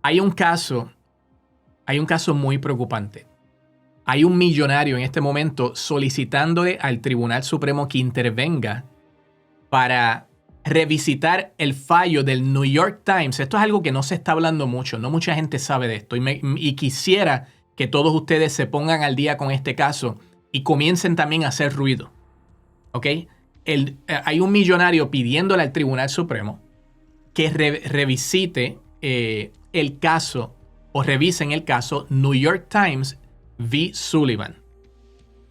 Hay un caso muy preocupante. Hay un millonario en este momento solicitándole al Tribunal Supremo que intervenga para revisitar el fallo del New York Times. Esto es algo que no se está hablando mucho, no mucha gente sabe de esto y quisiera que todos ustedes se pongan al día con este caso y comiencen también a hacer ruido. ¿Ok? Hay un millonario pidiéndole al Tribunal Supremo que revisite el caso o revisen el caso New York Times v. Sullivan.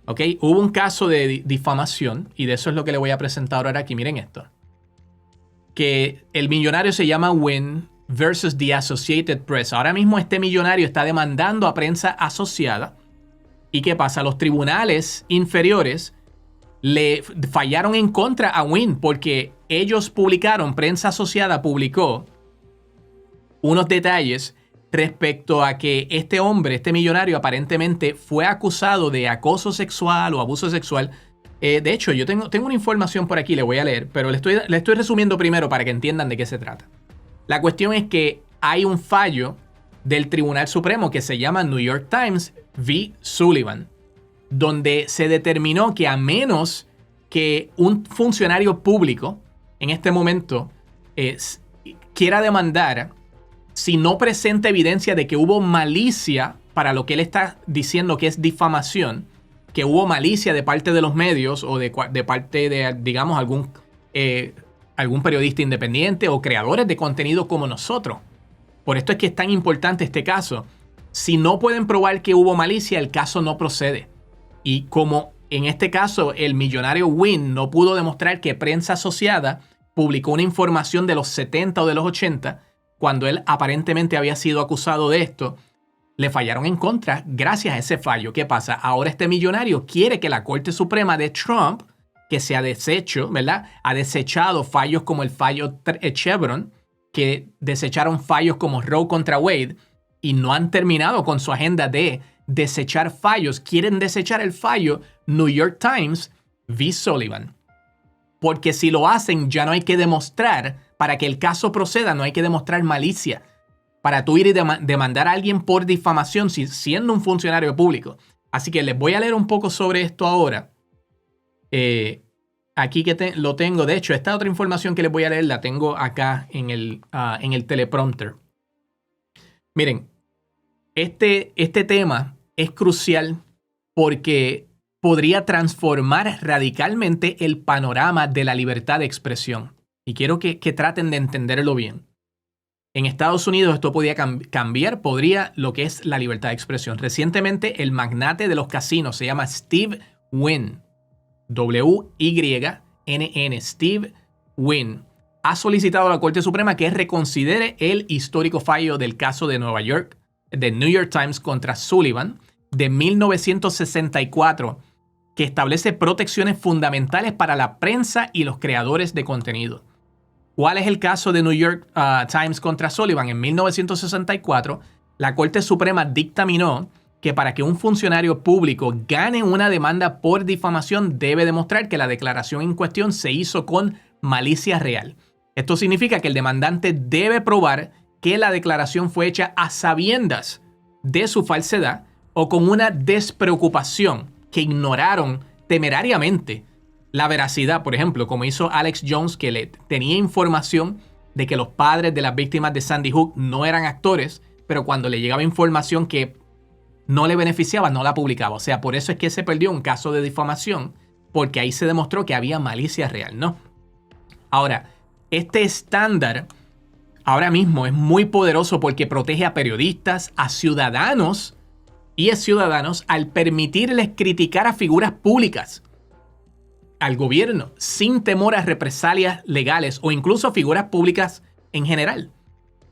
¿Ok? Hubo un caso de difamación y de eso es lo que le voy a presentar ahora aquí. Miren esto. Que el millonario se llama Wynn versus The Associated Press. Ahora mismo este millonario está demandando a prensa asociada. ¿Y qué pasa? Los tribunales inferiores le fallaron en contra a Wynn porque ellos prensa asociada publicó unos detalles respecto a que este hombre, este millonario, aparentemente fue acusado de acoso sexual o abuso sexual. De hecho, yo tengo una información por aquí, le voy a leer, pero le estoy resumiendo primero para que entiendan de qué se trata. La cuestión es que hay un fallo del Tribunal Supremo que se llama New York Times v. Sullivan, donde se determinó que a menos que un funcionario público en este momento quiera demandar, si no presenta evidencia de que hubo malicia para lo que él está diciendo que es difamación, que hubo malicia de parte de los medios o de parte de, digamos, algún periodista independiente o creadores de contenido como nosotros. Por esto es que es tan importante este caso. Si no pueden probar que hubo malicia, el caso no procede. Y como en este caso el millonario Wynn no pudo demostrar que prensa asociada publicó una información de los 70 o de los 80, cuando él aparentemente había sido acusado de esto, le fallaron en contra gracias a ese fallo. ¿Qué pasa? Ahora este millonario quiere que la Corte Suprema de Trump, que se ha deshecho, ¿verdad? Ha desechado fallos como el fallo Chevron, que desecharon fallos como Roe contra Wade y no han terminado con su agenda de desechar fallos. Quieren desechar el fallo New York Times v. Sullivan. Porque si lo hacen, ya no hay que demostrar, para que el caso proceda, no hay que demostrar malicia. Para tú ir y demandar a alguien por difamación siendo un funcionario público. Así que les voy a leer un poco sobre esto ahora. Aquí que lo tengo. De hecho, esta otra información que les voy a leer la tengo acá en el teleprompter. Miren, este tema es crucial porque podría transformar radicalmente el panorama de la libertad de expresión. Y quiero que traten de entenderlo bien. En Estados Unidos esto podría cambiar lo que es la libertad de expresión. Recientemente el magnate de los casinos se llama Steve Wynn. W-Y-N-N. Steve Wynn ha solicitado a la Corte Suprema que reconsidere el histórico fallo del caso de New York Times contra Sullivan de 1964, que establece protecciones fundamentales para la prensa y los creadores de contenido. ¿Cuál es el caso de New York Times contra Sullivan? En 1964, la Corte Suprema dictaminó que para que un funcionario público gane una demanda por difamación debe demostrar que la declaración en cuestión se hizo con malicia real. Esto significa que el demandante debe probar que la declaración fue hecha a sabiendas de su falsedad o con una despreocupación, que ignoraron temerariamente la veracidad, por ejemplo, como hizo Alex Jones, que tenía información de que los padres de las víctimas de Sandy Hook no eran actores, pero cuando le llegaba información que no le beneficiaba, no la publicaba. O sea, por eso es que se perdió un caso de difamación, porque ahí se demostró que había malicia real, ¿no? Ahora, este estándar ahora mismo es muy poderoso porque protege a periodistas, a ciudadanos y a ciudadanos al permitirles criticar a figuras públicas, al gobierno, sin temor a represalias legales o incluso a figuras públicas en general.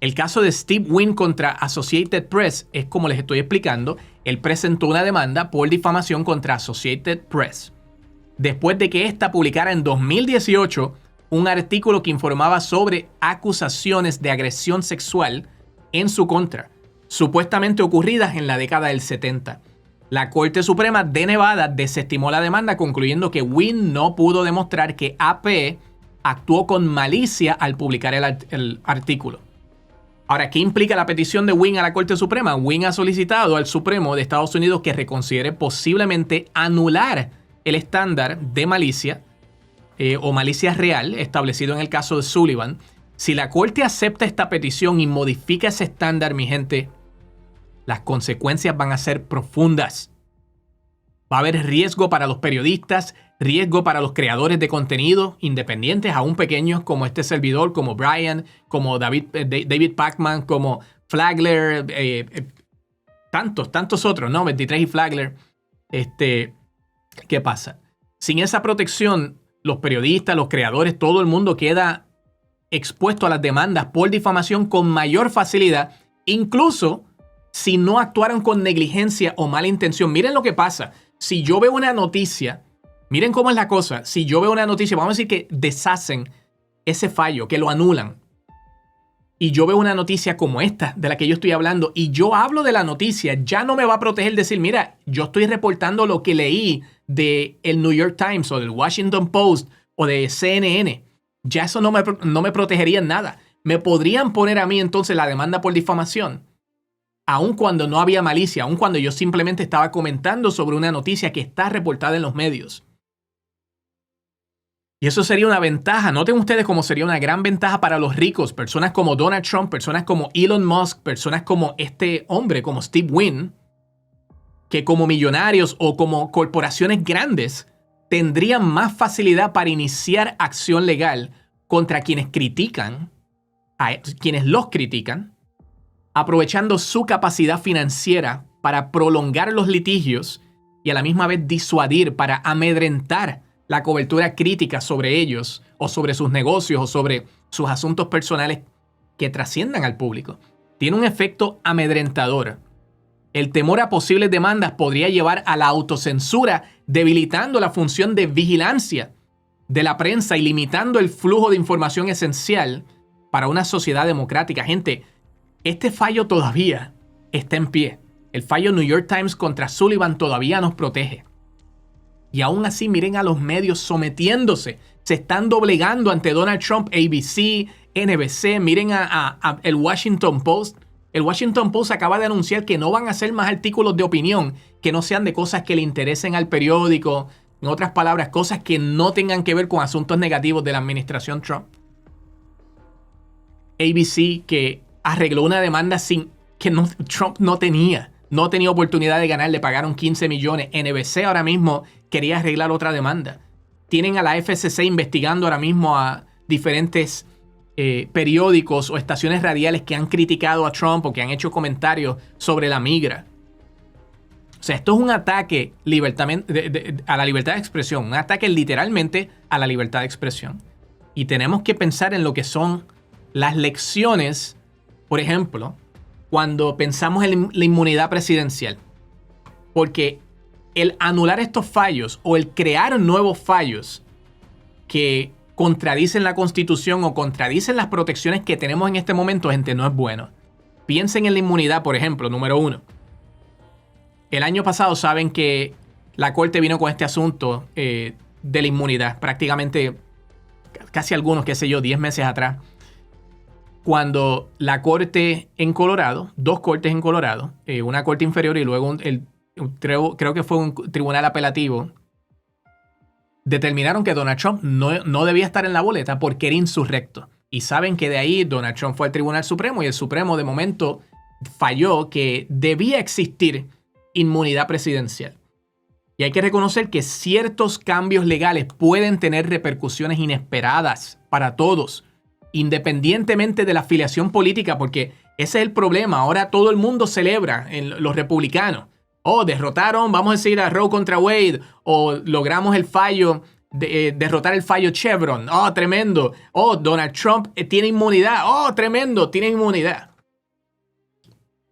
El caso de Steve Wynn contra Associated Press es como les estoy explicando. Él presentó una demanda por difamación contra Associated Press después de que ésta publicara en 2018 un artículo que informaba sobre acusaciones de agresión sexual en su contra, supuestamente ocurridas en la década del 70. La Corte Suprema de Nevada desestimó la demanda, concluyendo que Wynn no pudo demostrar que AP actuó con malicia al publicar el artículo. Ahora, ¿qué implica la petición de Wynne a la Corte Suprema? Wynne ha solicitado al Supremo de Estados Unidos que reconsidere posiblemente anular el estándar de malicia o malicia real establecido en el caso de Sullivan. Si la Corte acepta esta petición y modifica ese estándar, mi gente, las consecuencias van a ser profundas. Va a haber riesgo para los periodistas, riesgo para los creadores de contenido independientes, aún pequeños, como este servidor, como Brian, como David Pacman, como Flagler, tantos otros, ¿no? 23 y Flagler. ¿Qué pasa? Sin esa protección, los periodistas, los creadores, todo el mundo queda expuesto a las demandas por difamación con mayor facilidad, incluso si no actuaron con negligencia o mala intención. Miren lo que pasa. Si yo veo una noticia, miren cómo es la cosa. Si yo veo una noticia, vamos a decir que deshacen ese fallo, que lo anulan. Y yo veo una noticia como esta, de la que yo estoy hablando, y yo hablo de la noticia, ya no me va a proteger decir, mira, yo estoy reportando lo que leí de el New York Times o del Washington Post o de CNN. Ya eso no me protegería en nada. Me podrían poner a mí entonces la demanda por difamación, aun cuando no había malicia, aun cuando yo simplemente estaba comentando sobre una noticia que está reportada en los medios. Y eso sería una ventaja. Noten ustedes cómo sería una gran ventaja para los ricos, personas como Donald Trump, personas como Elon Musk, personas como este hombre, como Steve Wynn, que como millonarios o como corporaciones grandes tendrían más facilidad para iniciar acción legal contra quienes critican, quienes los critican, aprovechando su capacidad financiera para prolongar los litigios y a la misma vez disuadir, para amedrentar la cobertura crítica sobre ellos o sobre sus negocios o sobre sus asuntos personales que trasciendan al público. Tiene un efecto amedrentador. El temor a posibles demandas podría llevar a la autocensura, debilitando la función de vigilancia de la prensa y limitando el flujo de información esencial para una sociedad democrática. Gente, este fallo todavía está en pie. El fallo New York Times contra Sullivan todavía nos protege. Y aún así, miren a los medios sometiéndose. Se están doblegando ante Donald Trump, ABC, NBC. Miren a el Washington Post. El Washington Post acaba de anunciar que no van a hacer más artículos de opinión que no sean de cosas que le interesen al periódico. En otras palabras, cosas que no tengan que ver con asuntos negativos de la administración Trump. ABC, que arregló una demanda Trump no tenía oportunidad de ganar, le pagaron 15 millones. NBC ahora mismo quería arreglar otra demanda. Tienen a la FCC investigando ahora mismo a diferentes periódicos o estaciones radiales que han criticado a Trump o que han hecho comentarios sobre la migra. O sea, esto es un ataque a la libertad de expresión, un ataque literalmente a la libertad de expresión. Y tenemos que pensar en lo que son las lecciones, por ejemplo, cuando pensamos en la inmunidad presidencial. Porque el anular estos fallos o el crear nuevos fallos que contradicen la Constitución o contradicen las protecciones que tenemos en este momento, gente, no es bueno. Piensen en la inmunidad, por ejemplo, número 1. El año pasado saben que la Corte vino con este asunto de la inmunidad, prácticamente casi algunos, 10 meses atrás. Cuando la corte en Colorado, 2 cortes en Colorado, una corte inferior y luego creo que fue un tribunal apelativo, determinaron que Donald Trump no debía estar en la boleta porque era insurrecto. Y saben que de ahí Donald Trump fue al Tribunal Supremo y el Supremo de momento falló que debía existir inmunidad presidencial. Y hay que reconocer que ciertos cambios legales pueden tener repercusiones inesperadas para todos, independientemente de la afiliación política, porque ese es el problema. Ahora todo el mundo celebra, los republicanos. Derrotaron, vamos a decir, a Roe contra Wade, o logramos el fallo, derrotar el fallo Chevron. Tremendo. Donald Trump tiene inmunidad. Tremendo, tiene inmunidad.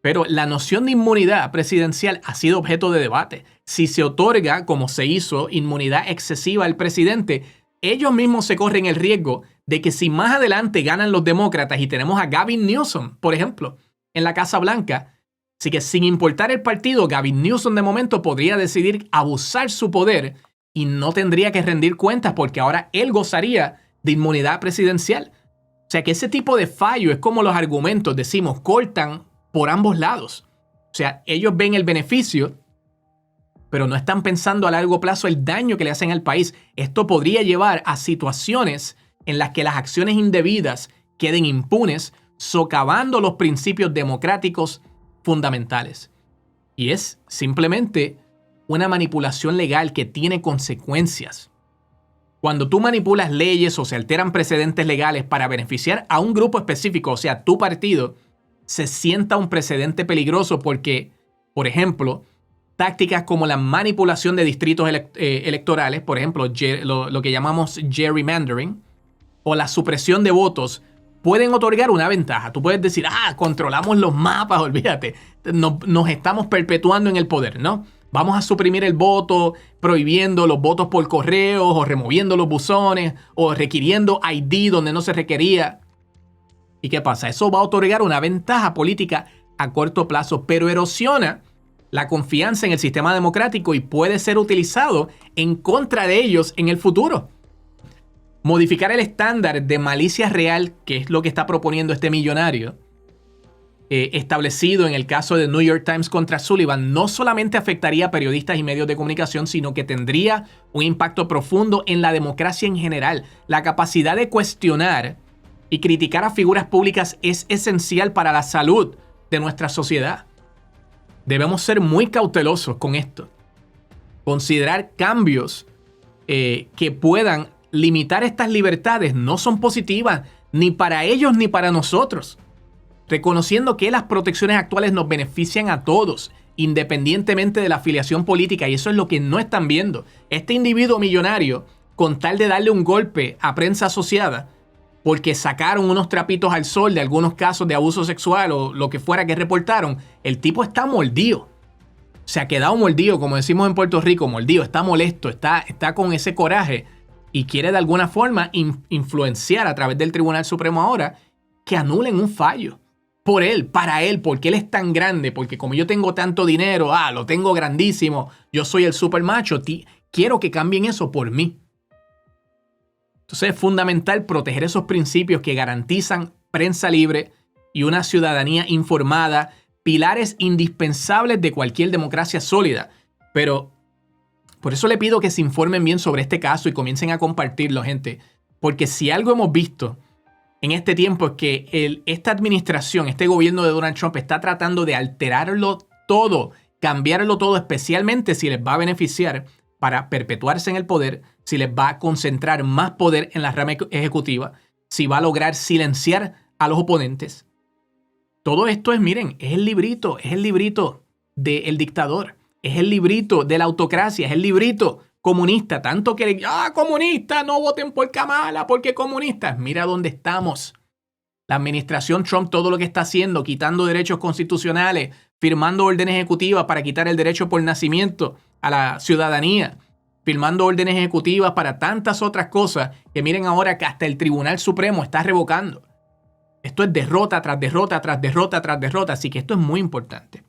Pero la noción de inmunidad presidencial ha sido objeto de debate. Si se otorga, como se hizo, inmunidad excesiva al presidente, ellos mismos se corren el riesgo de que si más adelante ganan los demócratas y tenemos a Gavin Newsom, por ejemplo, en la Casa Blanca, así que sin importar el partido, Gavin Newsom de momento podría decidir abusar su poder y no tendría que rendir cuentas porque ahora él gozaría de inmunidad presidencial. O sea que ese tipo de fallo es como los argumentos, decimos, cortan por ambos lados. O sea, ellos ven el beneficio, pero no están pensando a largo plazo el daño que le hacen al país. Esto podría llevar a situaciones en las que las acciones indebidas queden impunes, socavando los principios democráticos fundamentales. Y es simplemente una manipulación legal que tiene consecuencias. Cuando tú manipulas leyes o se alteran precedentes legales para beneficiar a un grupo específico, o sea, tu partido, se sienta un precedente peligroso porque, por ejemplo, tácticas como la manipulación de distritos electorales, por ejemplo, lo que llamamos gerrymandering, o la supresión de votos, pueden otorgar una ventaja. Tú puedes decir, controlamos los mapas, olvídate, nos estamos perpetuando en el poder, ¿no? Vamos a suprimir el voto, prohibiendo los votos por correo, o removiendo los buzones, o requiriendo ID donde no se requería. ¿Y qué pasa? Eso va a otorgar una ventaja política a corto plazo, pero erosiona la confianza en el sistema democrático y puede ser utilizado en contra de ellos en el futuro. Modificar el estándar de malicia real, que es lo que está proponiendo este millonario, establecido en el caso de New York Times contra Sullivan, no solamente afectaría a periodistas y medios de comunicación, sino que tendría un impacto profundo en la democracia en general. La capacidad de cuestionar y criticar a figuras públicas es esencial para la salud de nuestra sociedad. Debemos ser muy cautelosos con esto. Considerar cambios que puedan limitar estas libertades no son positivas ni para ellos ni para nosotros. Reconociendo que las protecciones actuales nos benefician a todos, independientemente de la afiliación política, y eso es lo que no están viendo. Este individuo millonario, con tal de darle un golpe a prensa asociada, porque sacaron unos trapitos al sol de algunos casos de abuso sexual o lo que fuera que reportaron, el tipo está mordido. Se ha quedado mordido, como decimos en Puerto Rico, mordido, está molesto, está con ese coraje y quiere de alguna forma influenciar a través del Tribunal Supremo ahora que anulen un fallo. Por él, para él, porque él es tan grande, porque como yo tengo tanto dinero, lo tengo grandísimo, yo soy el super macho, quiero que cambien eso por mí. Entonces es fundamental proteger esos principios que garantizan prensa libre y una ciudadanía informada, pilares indispensables de cualquier democracia sólida. Pero por eso le pido que se informen bien sobre este caso y comiencen a compartirlo, gente. Porque si algo hemos visto en este tiempo es que esta administración, este gobierno de Donald Trump está tratando de alterarlo todo, cambiarlo todo, especialmente si les va a beneficiar para perpetuarse en el poder, si les va a concentrar más poder en la rama ejecutiva, si va a lograr silenciar a los oponentes. Todo esto es, miren, es el librito del dictador, es el librito de la autocracia, es el librito comunista, tanto que, comunista, no voten por Kamala porque comunistas. Mira dónde estamos. La administración Trump, todo lo que está haciendo, quitando derechos constitucionales, firmando órdenes ejecutivas para quitar el derecho por nacimiento a la ciudadanía, firmando órdenes ejecutivas para tantas otras cosas que miren ahora que hasta el Tribunal Supremo está revocando. Esto es derrota tras derrota tras derrota tras derrota, así que esto es muy importante.